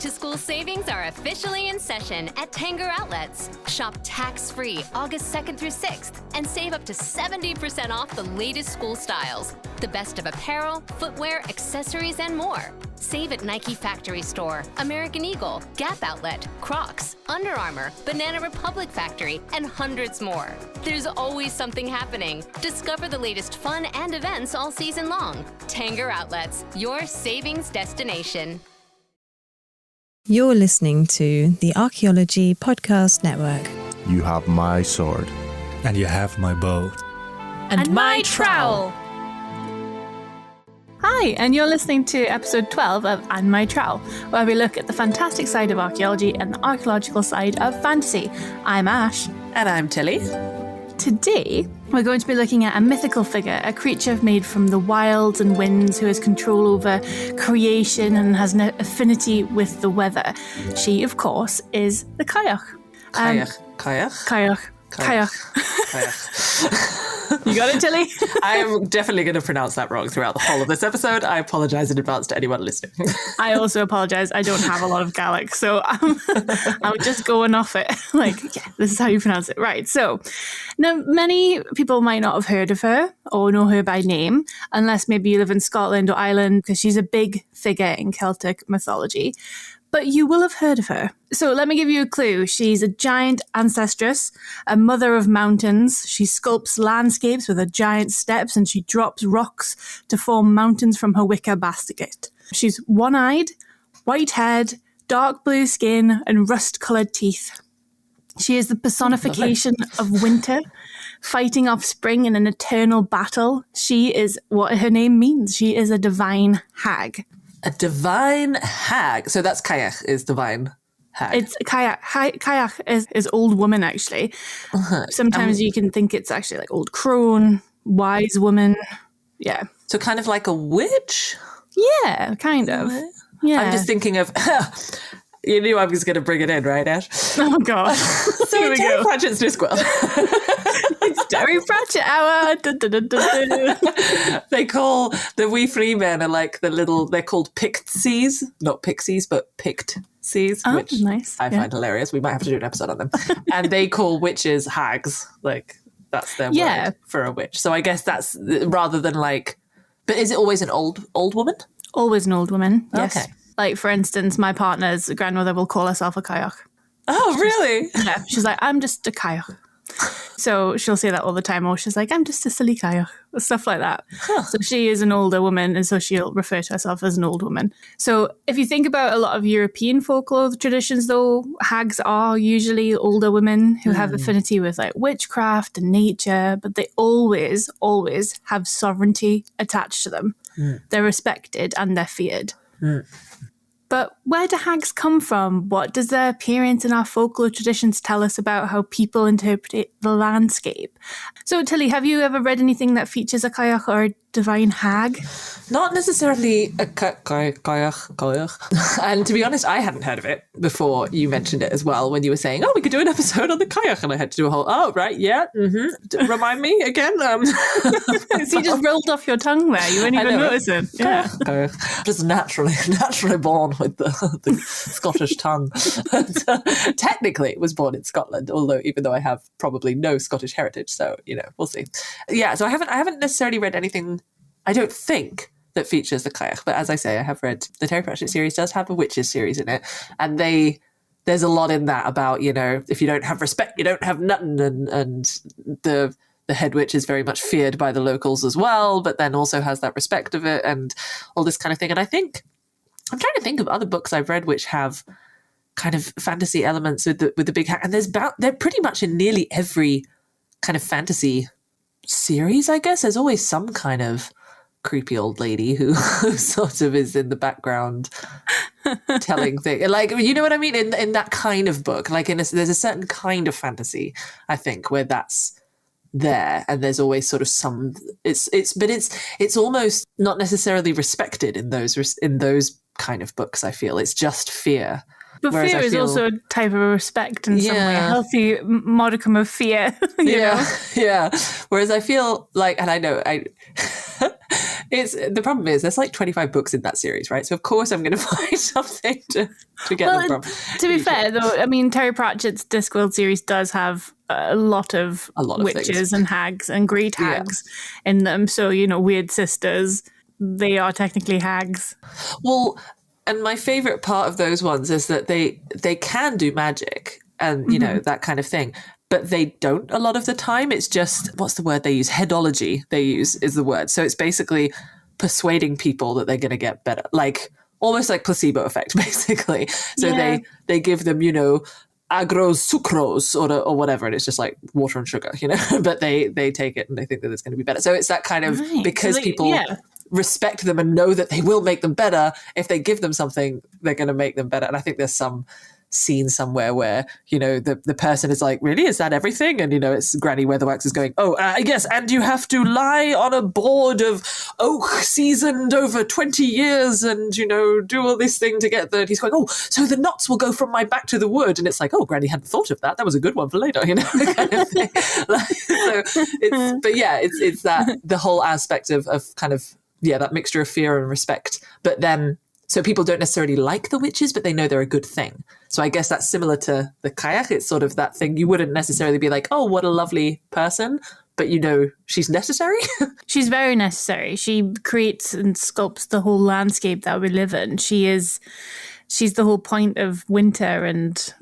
Back-to-school savings are officially in session at Tanger Outlets. Shop tax-free August 2nd through 6th and save up to 70% off the latest school styles. The best of apparel, footwear, accessories, and more. Save at Nike Factory Store, American Eagle, Gap Outlet, Crocs, Under Armour, Banana Republic Factory, and hundreds more. There's always something happening. Discover the latest fun and events all season long. Tanger Outlets, your savings destination. You're listening to the Archaeology Podcast Network. You have my sword. And you have my bow. And my trowel. Hi, and you're listening to episode 12 of And My Trowel, where we look at the fantastic side of archaeology and the archaeological side of fantasy. I'm Ash. And I'm Tilly. Today, we're going to be looking at a mythical figure, a creature made from the wilds and winds who has control over creation and has an affinity with the weather. She, of course, is the Cailleach. Cailleach. You got it, Tilly? I'm definitely going to pronounce that wrong throughout the whole of this episode. I apologise in advance to anyone listening. I also apologise. I don't have a lot of Gaelic, so I'm just going off it. This is how you pronounce it. Right, so now many people might not have heard of her or know her by name, unless maybe you live in Scotland or Ireland, because she's a big figure in Celtic mythology. But you will have heard of her. So let me give you a clue. She's a giant ancestress, a mother of mountains. She sculpts landscapes with her giant steps and she drops rocks to form mountains from her wicker basket. She's one-eyed, white-haired, dark blue skin and rust-coloured teeth. She is the personification of winter, fighting off spring in an eternal battle. She is what her name means. She is a divine hag. A divine hag. So that's Cailleach is divine hag. It's Cailleach. Cailleach is old woman, actually. Uh-huh. Sometimes you can think it's actually like old crone, wise woman. Yeah. So kind of like a witch? Yeah, kind of. Yeah. I'm just thinking of... You knew I was going to bring it in, right, Ash? Oh, God. So Terry Pratchett's New Squirrel. It's Terry Pratchett hour. They call the wee free men are like the little, they're called Pixies. Not pixies, but Pixies, which nice. I find hilarious. We might have to do an episode on them. And they call witches hags. Like, that's their word for a witch. So I guess that's rather than like, but is it always an old woman? Always an old woman, yes. Okay. Like, for instance, my partner's grandmother will call herself a Cailleach. Oh, really? Yeah. She's like, I'm just a Cailleach. So she'll say that all the time. Or she's like, I'm just a silly Cailleach. Stuff like that. Huh. So she is an older woman, and so she'll refer to herself as an old woman. So if you think about a lot of European folklore traditions, though, hags are usually older women who have affinity with like witchcraft and nature, but they always, always have sovereignty attached to them. They're respected and they're feared. But where do hags come from? What does their appearance in our folklore traditions tell us about how people interpret the landscape? So, Tilly, have you ever read anything that features a Cailleach or a divine hag? Not necessarily a Cailleach. And to be honest, I hadn't heard of it before you mentioned it as well, when you were saying, we could do an episode on the Cailleach. And I had to do a whole, remind me again. So you just rolled off your tongue there. You weren't even noticing. Yeah. Just naturally born with the Scottish tongue. Technically, was born in Scotland, although even though I have probably no Scottish heritage, so we'll see. Yeah, so I haven't necessarily read anything, I don't think, that features the Cailleach, but as I say, I have read the Terry Pratchett series does have a witches series in it, and there's a lot in that about if you don't have respect, you don't have nothing, and the head witch is very much feared by the locals as well, but then also has that respect of it and all this kind of thing. And I think I'm trying to think of other books I've read which have kind of fantasy elements with the big hag, and they're pretty much in nearly every kind of fantasy series, I guess. There's always some kind of creepy old lady who sort of is in the background telling things. Like, you know what I mean? In that kind of book, like there's a certain kind of fantasy, I think, where that's there, and there's always sort of some. It's almost not necessarily respected in those kind of books. I feel it's just fear. But fear is also a type of respect in some way, a healthy modicum of fear. you know? Yeah. Whereas I feel like, and I know, The problem is there's like 25 books in that series, right? So of course I'm going to find something to get them from. To be fair, though, I mean, Terry Pratchett's Discworld series does have a lot of witches things. and hags and great hags in them. So, weird sisters, they are technically hags. Well, and my favorite part of those ones is that they can do magic and, that kind of thing. But they don't a lot of the time. It's just, what's the word they use? Headology they use is the word. So it's basically persuading people that they're going to get better. Like, almost like placebo effect, basically. So they give them, agros sucrose or whatever, and it's just like water and sugar, but they take it and they think that it's going to be better. So it's that kind of, because people respect them and know that they will make them better, if they give them something, they're going to make them better. And I think there's some scene somewhere where, the person is like, really? Is that everything? And, it's Granny Weatherwax is going, yes, and you have to lie on a board of oak seasoned over 20 years and, do all this thing to get the... He's going, so the knots will go from my back to the wood. And it's like, Granny hadn't thought of that. That was a good one for later, kind of thing. It's that, the whole aspect of kind of, that mixture of fear and respect. But then... So people don't necessarily like the witches, but they know they're a good thing. So I guess that's similar to the Cailleach. It's sort of that thing. You wouldn't necessarily be like, oh, what a lovely person, but she's necessary. She's very necessary. She creates and sculpts the whole landscape that we live in. She's the whole point of winter and,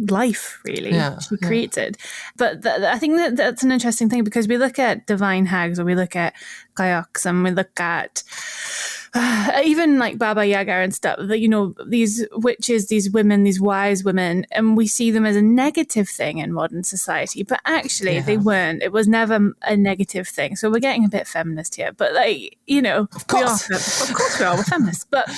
life, really. Yeah, she creates it. But I think that's an interesting thing, because we look at divine hags, or we look at Cailleachs, and we look at even like Baba Yaga and stuff, these witches, these women, these wise women, and we see them as a negative thing in modern society. But actually, they weren't. It was never a negative thing. So we're getting a bit feminist here. But, of course we are. We're feminists. But,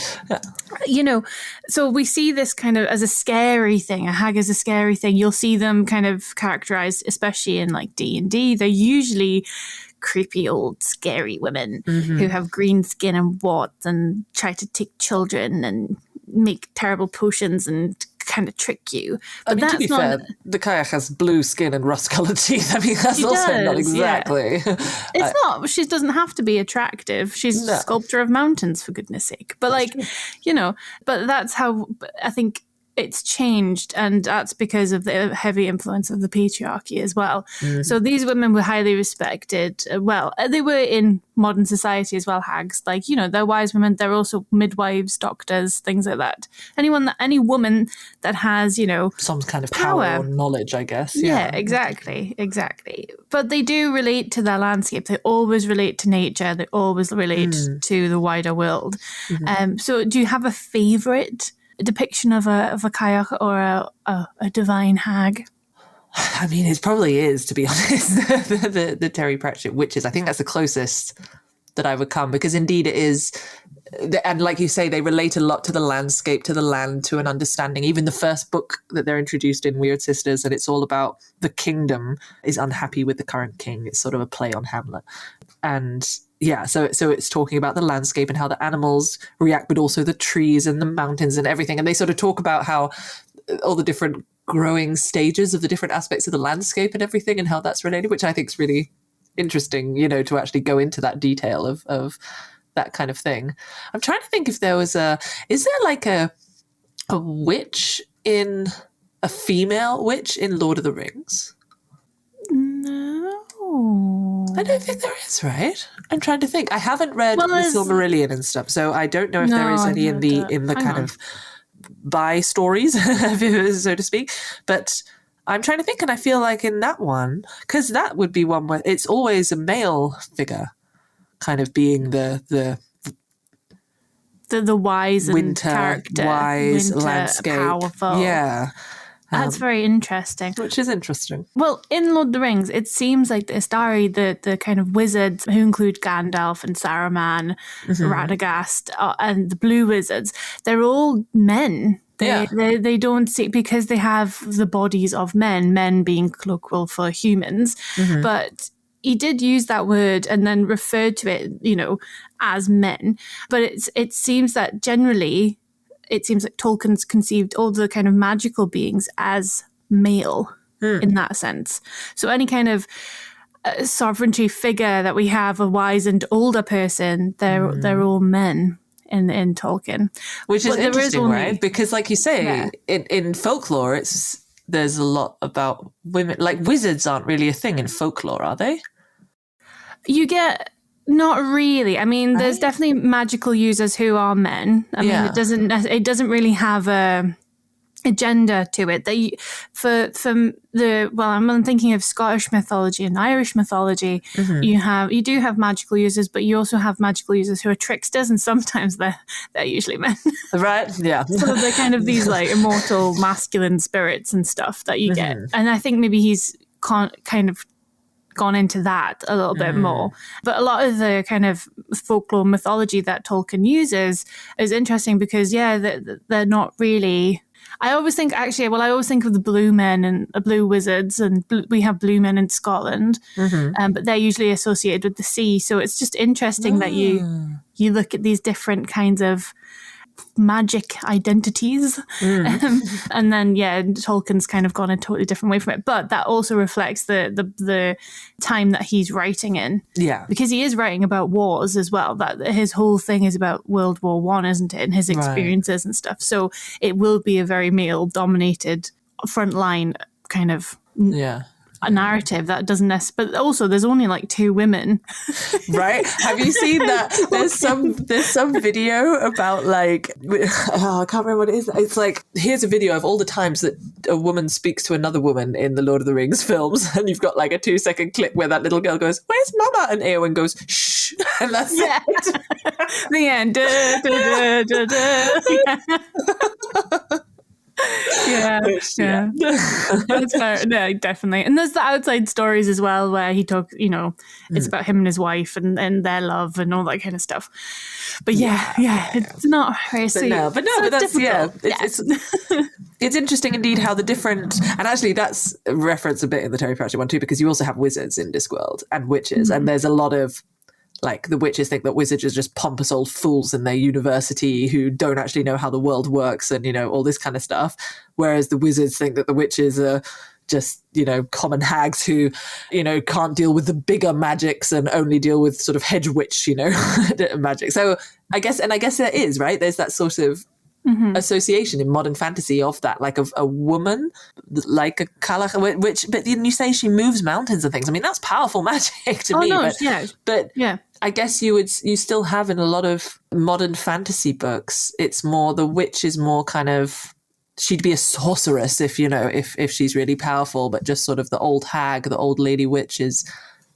so we see this kind of as a scary thing. A hag is a scary thing. You'll see them kind of characterized, especially in like D&D. They're usually creepy old scary women who have green skin and warts and try to take children and make terrible potions and kind of trick you. But to be fair, the Cailleach has blue skin and rust-coloured teeth. I mean, that's also not exactly... Yeah. It's not. She doesn't have to be attractive. She's a sculptor of mountains, for goodness sake. But but that's how I think it's changed, and that's because of the heavy influence of the patriarchy as well. So these women were highly respected. They were in modern society as well, hags. They're wise women. They're also midwives, doctors, things like that. Any woman that has, some kind of power or knowledge, I guess. Yeah, exactly. But they do relate to their landscape. They always relate to nature. They always relate to the wider world. So do you have a favourite depiction of a Cailleach or a divine hag? I mean, it probably is, to be honest, the Terry Pratchett witches. I think that's the closest that I would come, because indeed it is, and like you say, they relate a lot to the landscape, to the land, to an understanding. Even the first book that they're introduced in, Weird Sisters, and it's all about the kingdom is unhappy with the current king. It's sort of a play on Hamlet. And so it's talking about the landscape and how the animals react, but also the trees and the mountains and everything. And they sort of talk about how all the different growing stages of the different aspects of the landscape and everything, and how that's related, which I think is really interesting, to actually go into that detail of that kind of thing. I'm trying to think if there was is there like a witch a female witch in Lord of the Rings? No. I don't think there is, right? I'm trying to think. I haven't read the Silmarillion and stuff, so I don't know if there is any in the kind of by stories, so to speak. But I'm trying to think, and I feel like in that one, because that would be one where it's always a male figure, kind of being the wise winter, and character, wise winter, landscape, powerful. Yeah. That's very interesting. Which is interesting. Well, in Lord of the Rings, it seems like the Istari, the kind of wizards who include Gandalf and Saruman, Radagast, and the Blue Wizards, they're all men. They don't see, because they have the bodies of men being colloquial for humans. But he did use that word and then referred to it, as men. But it seems that generally, it seems like Tolkien's conceived all the kind of magical beings as male in that sense. So any kind of sovereignty figure that we have, a wise and older person, they're all men in Tolkien. Which is But there interesting, only- right? Because like you say, in folklore, there's a lot about women. Like wizards aren't really a thing in folklore, are they? You get... Not really. I mean, there's definitely magical users who are men. I mean, it doesn't really have a gender to it. I'm thinking of Scottish mythology and Irish mythology. You do have magical users, but you also have magical users who are tricksters, and sometimes they're usually men. Right? Yeah. So they're kind of these like immortal masculine spirits and stuff that you get. And I think maybe he's kind of gone into that a little bit more. But a lot of the kind of folklore mythology that Tolkien uses is interesting because, they're not really... I always think of the blue men and blue wizards, and we have blue men in Scotland, but they're usually associated with the sea. So it's just interesting that you look at these different kinds of magic identities, and then Tolkien's kind of gone a totally different way from it. But that also reflects the time that he's writing in, because he is writing about wars as well. That his whole thing is about World War One, isn't it, and his experiences and stuff. So it will be a very male-dominated frontline kind of a narrative that doesn't necessarily, but also there's only like 2 women. Right? Have you seen that? There's some video about like, I can't remember what it is. It's like, here's a video of all the times that a woman speaks to another woman in the Lord of the Rings films, and you've got like a 2-second clip where that little girl goes, "Where's Mama?" and Eowyn goes, "Shh," and that's it. The end. That's fair. Yeah, definitely. And there's the outside stories as well, where he talks, it's about him and his wife and their love and all that kind of stuff. But it's not very sweet. But that's difficult. It's interesting indeed how the different, and actually that's referenced a bit in the Terry Pratchett one too, because you also have wizards in Discworld and witches, and there's a lot of, like, the witches think that wizards are just pompous old fools in their university who don't actually know how the world works and, all this kind of stuff. Whereas the wizards think that the witches are just, common hags who, can't deal with the bigger magics and only deal with sort of hedge witch, magic. So I guess there is, right? There's that sort of association in modern fantasy of that, like of a woman, like a Cailleach, which, but then you say she moves mountains and things. I mean, that's powerful magic to me. But I guess you still have in a lot of modern fantasy books, it's more, the witch is more kind of, she'd be a sorceress if she's really powerful, but just sort of the old hag, the old lady witch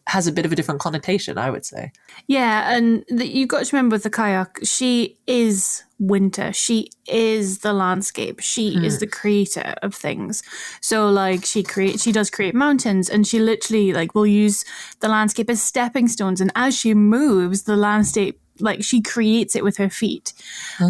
has a bit of a different connotation, I would say. Yeah, and you've got to remember with the Cailleach, she is winter. She is the landscape. She is the creator of things. So like she does create mountains, and she literally like will use the landscape as stepping stones. And as she moves, the landscape, like she creates it with her feet.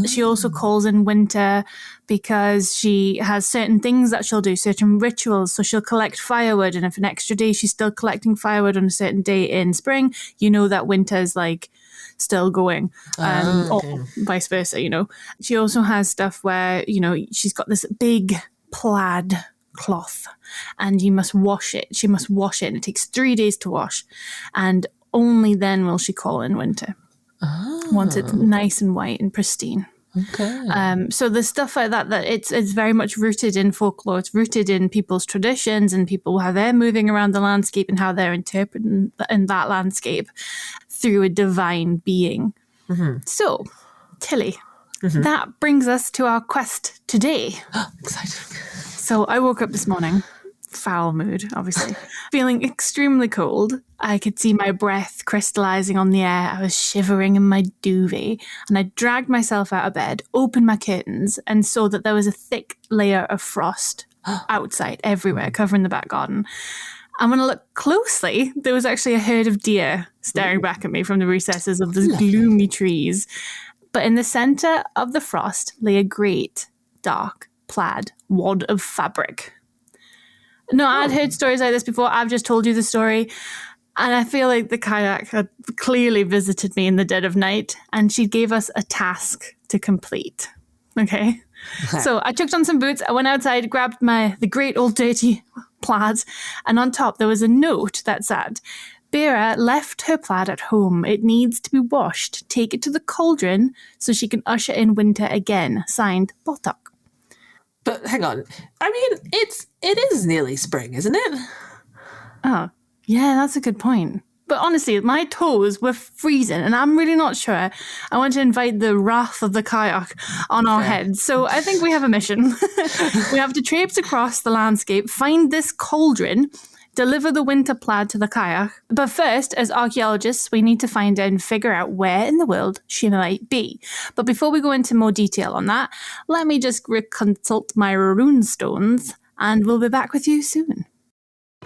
She also calls in winter because she has certain things that she'll do, certain rituals. So she'll collect firewood, and if an extra day she's still collecting firewood on a certain day in spring, that winter is like still going, or vice versa. She also has stuff where she's got this big plaid cloth, and you must wash it. She must wash it, and it takes 3 days to wash, and only then will she call in winter. Once it's nice and white and pristine. Okay. So the stuff like that it's very much rooted in folklore. It's rooted in people's traditions and people, how they're moving around the landscape and how they're interpreting in that landscape through a divine being. So, Tilly, that brings us to our quest today. Exciting. So I woke up this morning, foul mood, obviously, feeling extremely cold. I could see my breath crystallizing on the air. I was shivering in my duvet, and I dragged myself out of bed, opened my curtains, and saw that there was a thick layer of frost outside everywhere, covering the back garden. And when I looked closely, there was actually a herd of deer staring back at me from the recesses of the gloomy trees. But in the centre of the frost lay a great, dark, plaid wad of fabric. No, I'd heard stories like this before. I've just told you the story. And I feel like the Cailleach had clearly visited me in the dead of night, and she gave us a task to complete. Okay? So I chucked on some boots. I went outside, grabbed the great old dirty plaid, and on top there was a note that said, Bera left her plaid at home. It needs to be washed. Take it to the cauldron so she can usher in winter again. Signed, Botok. But hang on. I mean, it is nearly spring, isn't it? Oh, yeah, that's a good point. But honestly, my toes were freezing and I'm really not sure I want to invite the wrath of the Cailleach on our heads. So I think we have a mission. We have to traipse across the landscape, find this cauldron, deliver the winter plaid to the Cailleach. But first, as archaeologists, we need to find out and figure out where in the world she might be. But before we go into more detail on that, let me just reconsult my rune stones and we'll be back with you soon.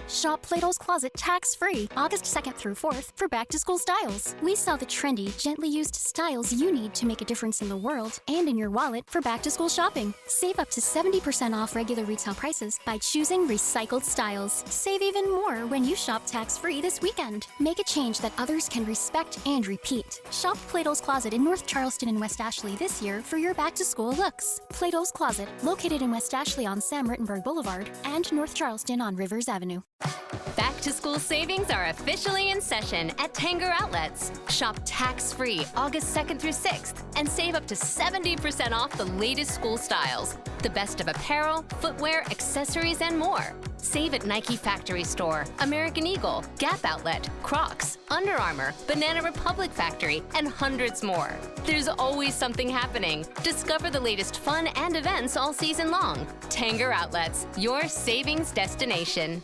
Shop Plato's Closet tax-free August 2nd through 4th for back-to-school styles. We sell the trendy, gently used styles you need to make a difference in the world and in your wallet for back-to-school shopping. Save up to 70% off regular retail prices by choosing recycled styles. Save even more when you shop tax-free this weekend. Make a change that others can respect and repeat. Shop Plato's Closet in North Charleston and West Ashley this year for your back-to-school looks. Plato's Closet, located in West Ashley on Sam Rittenberg Boulevard and North Charleston on Rivers Avenue. Back to school savings are officially in session at Tanger Outlets. Shop tax-free August 2nd through 6th and save up to 70% off the latest school styles. The best of apparel, footwear, accessories, and more. Save at Nike Factory Store, American Eagle, Gap Outlet, Crocs, Under Armour, Banana Republic Factory, and hundreds more. There's always something happening. Discover the latest fun and events all season long. Tanger Outlets, your savings destination.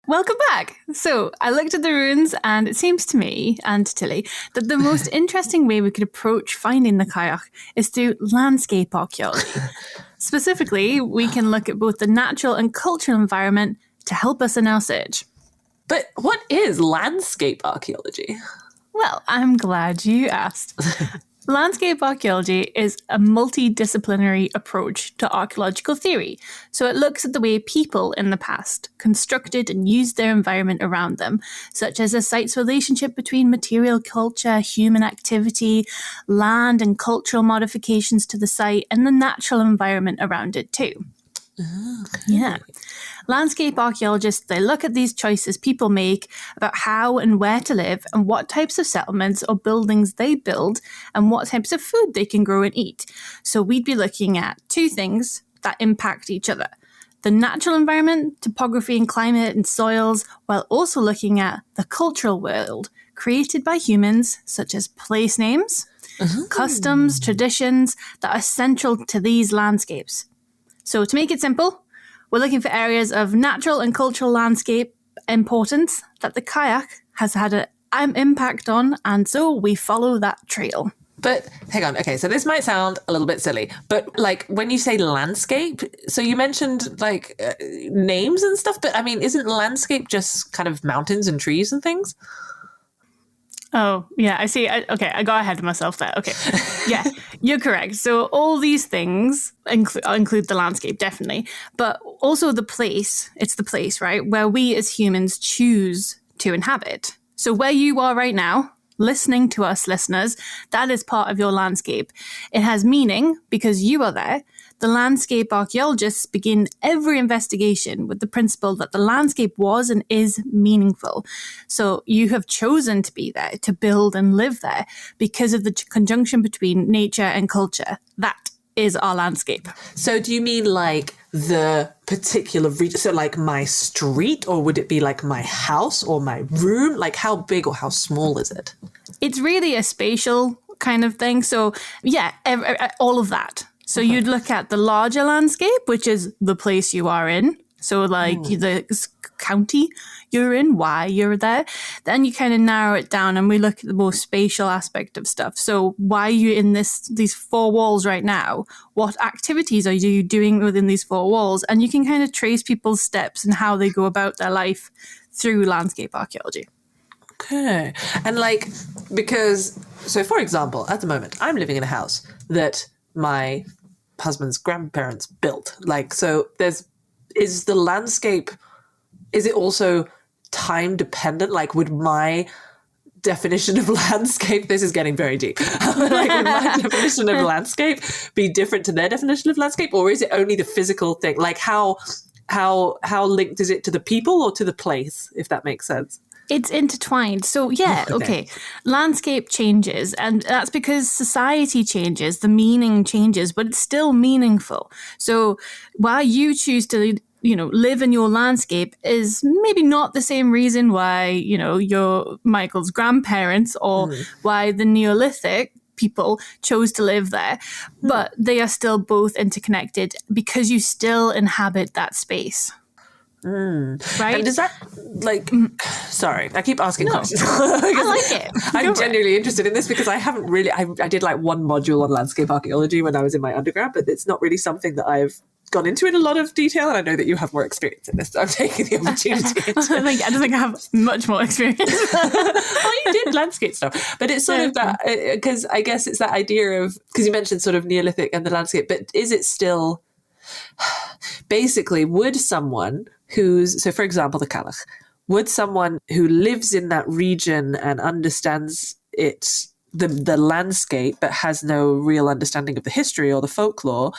Welcome back. So I looked at the runes and it seems to me and to Tilly that the most interesting way we could approach finding the Cailleach is through landscape archaeology. Specifically, we can look at both the natural and cultural environment to help us in our search. But what is landscape archaeology? Well, I'm glad you asked. Landscape archaeology is a multidisciplinary approach to archaeological theory. So it looks at the way people in the past constructed and used their environment around them, such as a site's relationship between material culture, human activity, land and cultural modifications to the site, and the natural environment around it too. Okay. Yeah. Landscape archaeologists, they look at these choices people make about how and where to live and what types of settlements or buildings they build and what types of food they can grow and eat. So we'd be looking at two things that impact each other: the natural environment, topography and climate and soils, while also looking at the cultural world created by humans, such as place names, customs, traditions that are central to these landscapes. So to make it simple, we're looking for areas of natural and cultural landscape importance that the Cailleach has had an impact on, and so we follow that trail. But hang on, okay, so this might sound a little bit silly, but like when you say landscape, so you mentioned like names and stuff, but I mean, isn't landscape just kind of mountains and trees and things? Oh, yeah, I see. Okay, I got ahead of myself there. Okay, yeah, you're correct. So all these things include the landscape, definitely, but also the place. It's the place, right, where we as humans choose to inhabit. So where you are right now, listening to us listeners, that is part of your landscape. It has meaning because you are there. The landscape archaeologists begin every investigation with the principle that the landscape was and is meaningful. So you have chosen to be there, to build and live there because of the conjunction between nature and culture. That is our landscape. So do you mean like the particular region, so like my street, or would it be like my house or my room? Like how big or how small is it? It's really a spatial kind of thing. So yeah, all of that. So you'd look at the larger landscape, which is the place you are in. So like the county you're in, why you're there. Then you kind of narrow it down and we look at the more spatial aspect of stuff. So why are you in these four walls right now? What activities are you doing within these four walls? And you can kind of trace people's steps and how they go about their life through landscape archaeology. Okay. And like, because, so for example, at the moment, I'm living in a house that my husband's grandparents built. Like, so is the landscape, is it also time dependent? Like, would my definition of landscape, this is getting very deep, like, would my definition of landscape be different to their definition of landscape? Or is it only the physical thing? Like, how how linked is it to the people or to the place, if that makes sense? It's intertwined. So yeah, okay. Landscape changes, and that's because society changes, the meaning changes, but it's still meaningful. So why you choose to, live in your landscape is maybe not the same reason why, your Michael's grandparents or why the Neolithic people chose to live there. But they are still both interconnected because you still inhabit that space. Right? And is that sorry, I keep asking questions. I like it. I'm genuinely interested in this because I haven't really, I did like one module on landscape archaeology when I was in my undergrad, but it's not really something that I've gone into in a lot of detail, and I know that you have more experience in this, so I'm taking the opportunity. I don't think I have much more experience. Well, you did landscape stuff, but it's sort of that, because I guess it's that idea of, because you mentioned sort of Neolithic and the landscape, but is it still, basically, would someone so for example, the Cailleach, would someone who lives in that region and understands it, the landscape, but has no real understanding of the history or the folklore,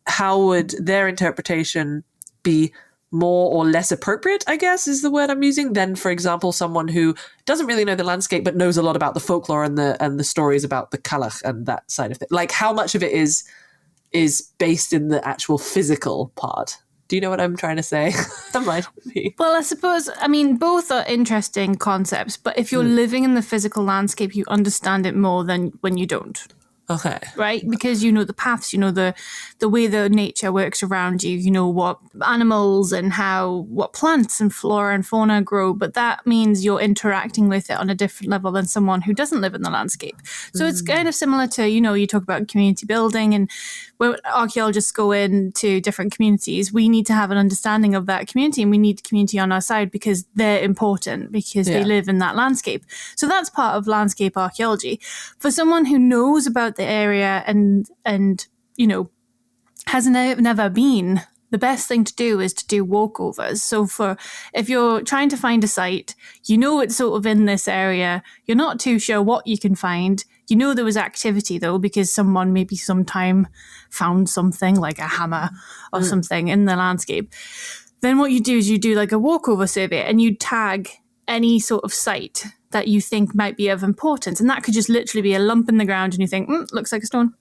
how would their interpretation be more or less appropriate, I guess is the word I'm using, than, for example, someone who doesn't really know the landscape but knows a lot about the folklore and the stories about the Cailleach and that side of it? Like, how much of it is based in the actual physical part? Do you know what I'm trying to say? That might be. Well, I suppose, both are interesting concepts, but if you're living in the physical landscape, you understand it more than when you don't. Okay. Right? Because you know the paths, you know the way the nature works around you, you know what animals and what plants and flora and fauna grow, but that means you're interacting with it on a different level than someone who doesn't live in the landscape. So it's kind of similar to, you talk about community building, and when archaeologists go into different communities, we need to have an understanding of that community, and we need the community on our side because they're important, because they live in that landscape. So that's part of landscape archaeology. For someone who knows about the area and has never been, the best thing to do is to do walkovers. So if you're trying to find a site, it's sort of in this area, you're not too sure what you can find. There was activity though, because someone maybe sometime found something like a hammer or something in the landscape. Then what you do is you do like a walkover survey, and you tag any sort of site that you think might be of importance. And that could just literally be a lump in the ground and you think, looks like a stone.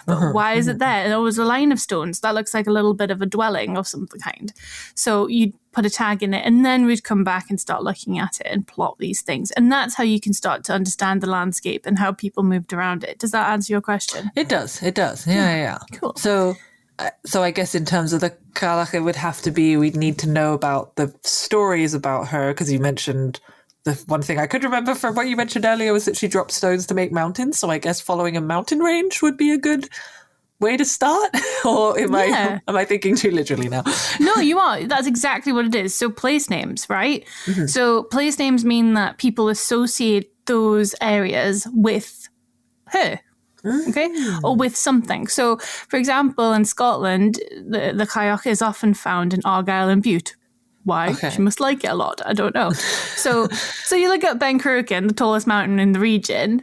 But why is it there? There was a line of stones. That looks like a little bit of a dwelling of some kind. So you'd put a tag in it, and then we'd come back and start looking at it and plot these things. And that's how you can start to understand the landscape and how people moved around it. Does that answer your question? It does. Yeah. Cool. So I guess in terms of the Cailleach, it would have to be, we'd need to know about the stories about her, because you mentioned the one thing I could remember from what you mentioned earlier was that she dropped stones to make mountains. So I guess following a mountain range would be a good way to start. Or am I thinking too literally now? No, you are. That's exactly what it is. So place names, right? Mm-hmm. So place names mean that people associate those areas with her. Okay, or with something. So, for example, in Scotland, the Cailleach is often found in Argyll and Bute. Why? Okay. She must like it a lot. I don't know. So you look at Ben Cruachan, the tallest mountain in the region.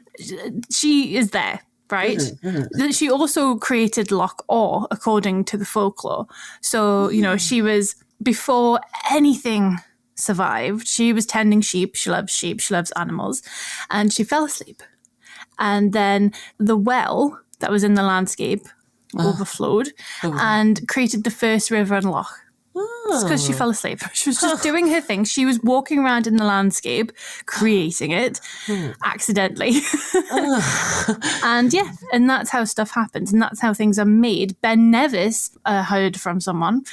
She is there, right? Mm-hmm. She also created Loch Awe, according to the folklore. So, she was, before anything survived, she was tending sheep. She loves animals. And she fell asleep. And then the well that was in the landscape overflowed and created the first river and loch. It's because she fell asleep. She was just doing her thing. She was walking around in the landscape, creating it accidentally. And that's how stuff happens. And that's how things are made. Ben Nevis, heard from someone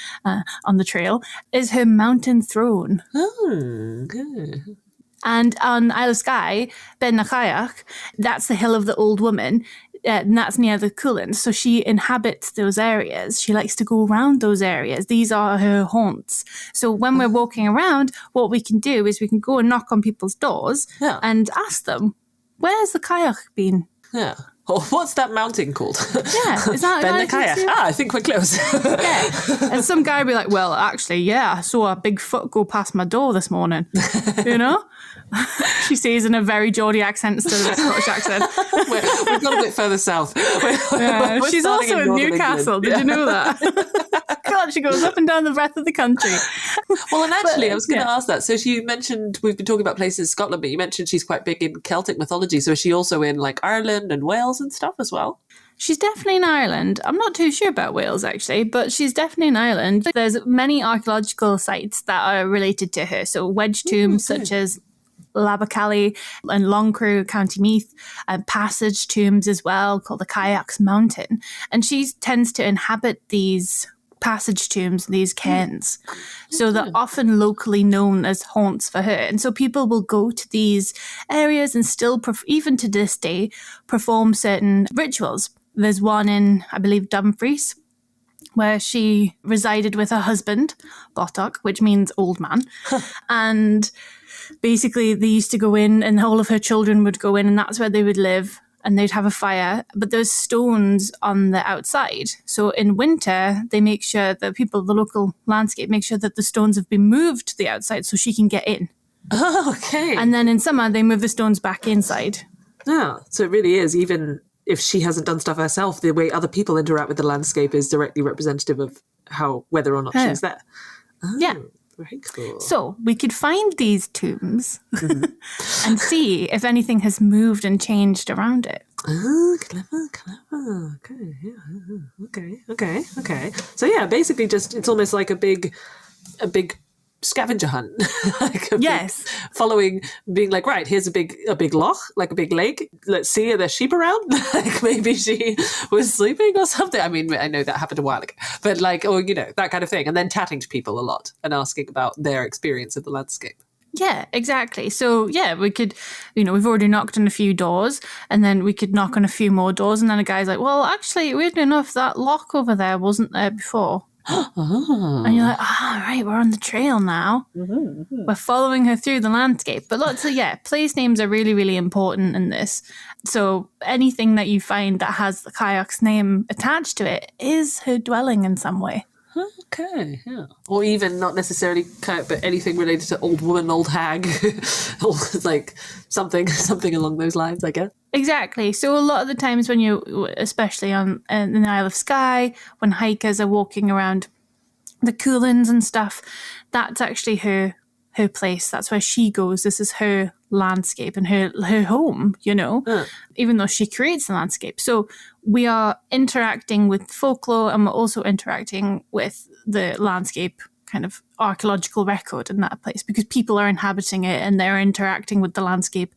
on the trail, is her mountain throne. Oh, good. And on Isle of Skye, Ben na Cailleach, that's the hill of the old woman, and that's near the Cuillins. So she inhabits those areas. She likes to go around those areas. These are her haunts. So when we're walking around, what we can do is we can go and knock on people's doors and ask them, where's the Cailleach been? Yeah. Or what's that mountain called? Yeah. Is that Ben na Cailleach? I think we're close. Yeah. And some guy will be like, well, actually, I saw a big foot go past my door this morning. She says in a very Geordie accent instead of a Scottish accent. We've got a bit further south. She's also in Newcastle. Did you know that? not. She goes up and down the breadth of the country. Well, and actually, I was going to ask that. So you mentioned, we've been talking about places in Scotland, but you mentioned she's quite big in Celtic mythology. So is she also in like Ireland and Wales and stuff as well? She's definitely in Ireland. I'm not too sure about Wales, actually, but she's definitely in Ireland. There's many archaeological sites that are related to her. So wedge tombs such as Labacally and Longcrew, County Meath, and passage tombs as well called the Cailleach Mountain. And she tends to inhabit these passage tombs, these cairns. So they're often locally known as haunts for her. And so people will go to these areas and still, even to this day, perform certain rituals. There's one in, I believe, Dumfries, where she resided with her husband, Botock, which means old man. And basically they used to go in and all of her children would go in and that's where they would live and they'd have a fire. But there's stones on the outside. So in winter, they make sure that people, the local landscape, make sure that the stones have been moved to the outside so she can get in. Oh, okay. And then in summer, they move the stones back inside. Yeah, so it really is, even if she hasn't done stuff herself, the way other people interact with the landscape is directly representative of whether or not she's there. Oh, yeah. Very cool. So we could find these tombs and see if anything has moved and changed around it. Oh, clever. Okay, yeah. Okay. So yeah, basically just, it's almost like a big scavenger hunt. Like yes. Following, being like, right, here's a big loch, like a big lake. Let's see, are there sheep around? Like maybe she was sleeping or something. I mean, I know that happened a while ago, but like, or, you know, that kind of thing. And then chatting to people a lot and asking about their experience of the landscape. Yeah, exactly. So yeah, we could, you know, we've already knocked on a few doors and then we could knock on a few more doors. And then a guy's like, well, actually, weirdly enough, that loch over there wasn't there before. Oh. And you're like, right, we're on the trail now. We're following her through the landscape. But lots of, place names are really, really important in this. So anything that you find that has the Cailleach's name attached to it is her dwelling in some way. Okay, yeah. Or even not necessarily Cailleach, but anything related to old woman, old hag, or like something along those lines, I guess. Exactly. So a lot of the times when you, especially on in the Isle of Skye, when hikers are walking around the Coolins and stuff, that's actually her place. That's where she goes. This is her landscape and her home, you know, even though she creates the landscape. So we are interacting with folklore and we're also interacting with the landscape kind of archaeological record in that place because people are inhabiting it and they're interacting with the landscape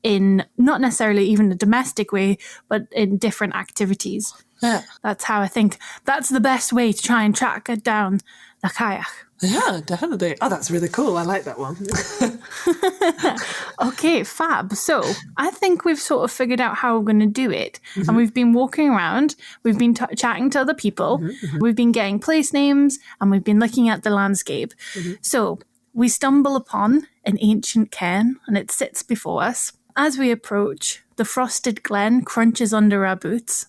in not necessarily even a domestic way, but in different activities. Yeah. That's how I think that's the best way to try and track it down the Cailleach. Yeah, definitely. Oh, that's really cool. I like that one. Okay, fab. So I think we've sort of figured out how we're going to do it. And we've been walking around, we've been chatting to other people, we've been getting place names, and we've been looking at the landscape. So we stumble upon an ancient cairn, and it sits before us. As we approach, the frosted glen crunches under our boots.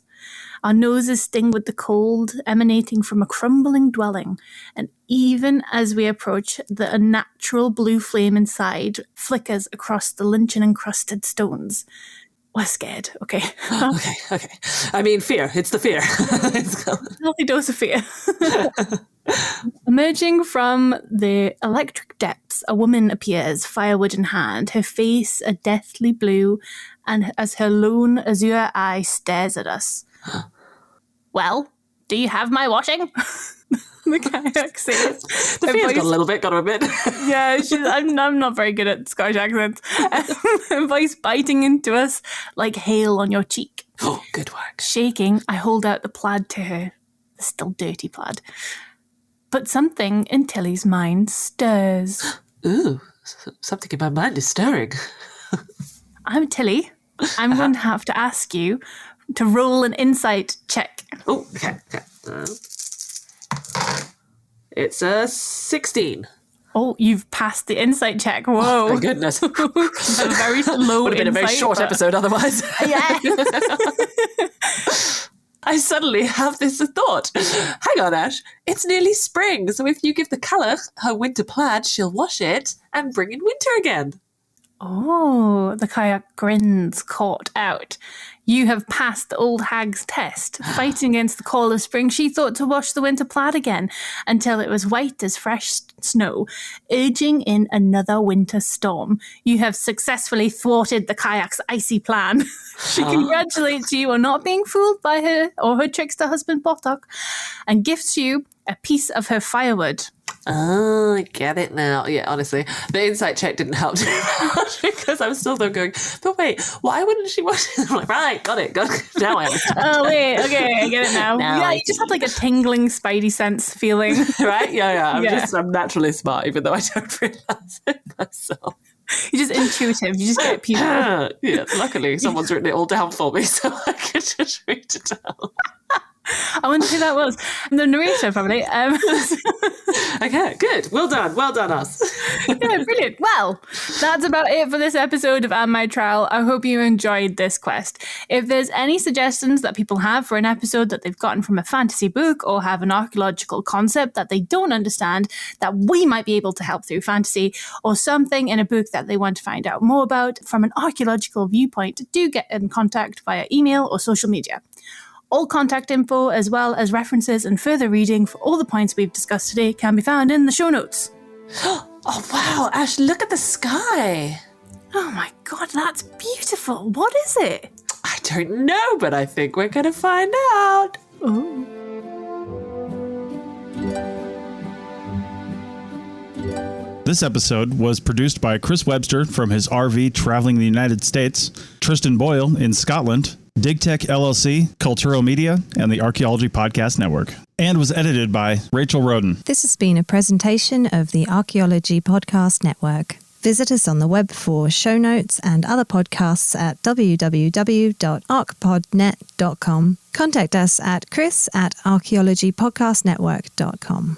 Our noses sting with the cold emanating from a crumbling dwelling, and even as we approach, the unnatural blue flame inside flickers across the lynching-encrusted stones. We're scared, okay? Okay. I mean, fear. It's the fear. Healthy dose of fear. Emerging from the electric depths, a woman appears, firewood in hand, her face a deathly blue, and as her lone azure eye stares at us. Well, do you have my washing? The Cailleach says. The fear's got a little bit, got to admit. Yeah, I'm not very good at Scottish accents. Her voice biting into us like hail on your cheek. Oh, good work. Shaking, I hold out the plaid to her. The still dirty plaid. But something in Tilly's mind stirs. Ooh, something in my mind is stirring. I'm Tilly. I'm going to have to ask you to roll an insight check. Oh, okay. It's a 16. Oh, you've passed the insight check. Whoa. Oh, my goodness. A very low would have been a very short episode otherwise. Yeah. I suddenly have this thought. Hang on, Ash. It's nearly spring, so if you give the Cailleach her winter plaid, she'll wash it and bring in winter again. Oh, the Cailleach grins, caught out. You have passed the old hag's test, fighting against the call of spring she thought to wash the winter plaid again, until it was white as fresh snow, urging in another winter storm. You have successfully thwarted the Cailleach's icy plan. She congratulates you on not being fooled by her or her trickster husband Botok, and gifts you a piece of her firewood. Oh, I get it now. Yeah, honestly, the insight check didn't help too much because I was still though going, but wait, why wouldn't she watch it? I'm like, right, got it. Now I understand. Oh, wait, okay, I get it now. You just had like a tingling spidey sense feeling. Right? Yeah. I'm naturally smart, even though I don't realise it myself. You're just intuitive. You just get people. Yeah, luckily someone's written it all down for me, so I can just read it down. I wonder who that was. The narrator, probably. Okay, good. Well done, us. Yeah, brilliant. Well, that's about it for this episode of And My Trial. I hope you enjoyed this quest. If there's any suggestions that people have for an episode that they've gotten from a fantasy book, or have an archaeological concept that they don't understand that we might be able to help through fantasy, or something in a book that they want to find out more about from an archaeological viewpoint, do get in contact via email or social media. All contact info, as well as references and further reading for all the points we've discussed today, can be found in the show notes. Oh, wow, Ash, look at the sky. Oh my God, that's beautiful. What is it? I don't know, but I think we're going to find out. Ooh. This episode was produced by Chris Webster from his RV traveling the United States, Tristan Boyle in Scotland, DigTech LLC, Culturo Media, and the Archaeology Podcast Network, and was edited by Rachel Roden. This has been a presentation of the Archaeology Podcast Network. Visit us on the web for show notes and other podcasts at www.archpodnet.com. Contact us at chris@archaeologypodcastnetwork.com.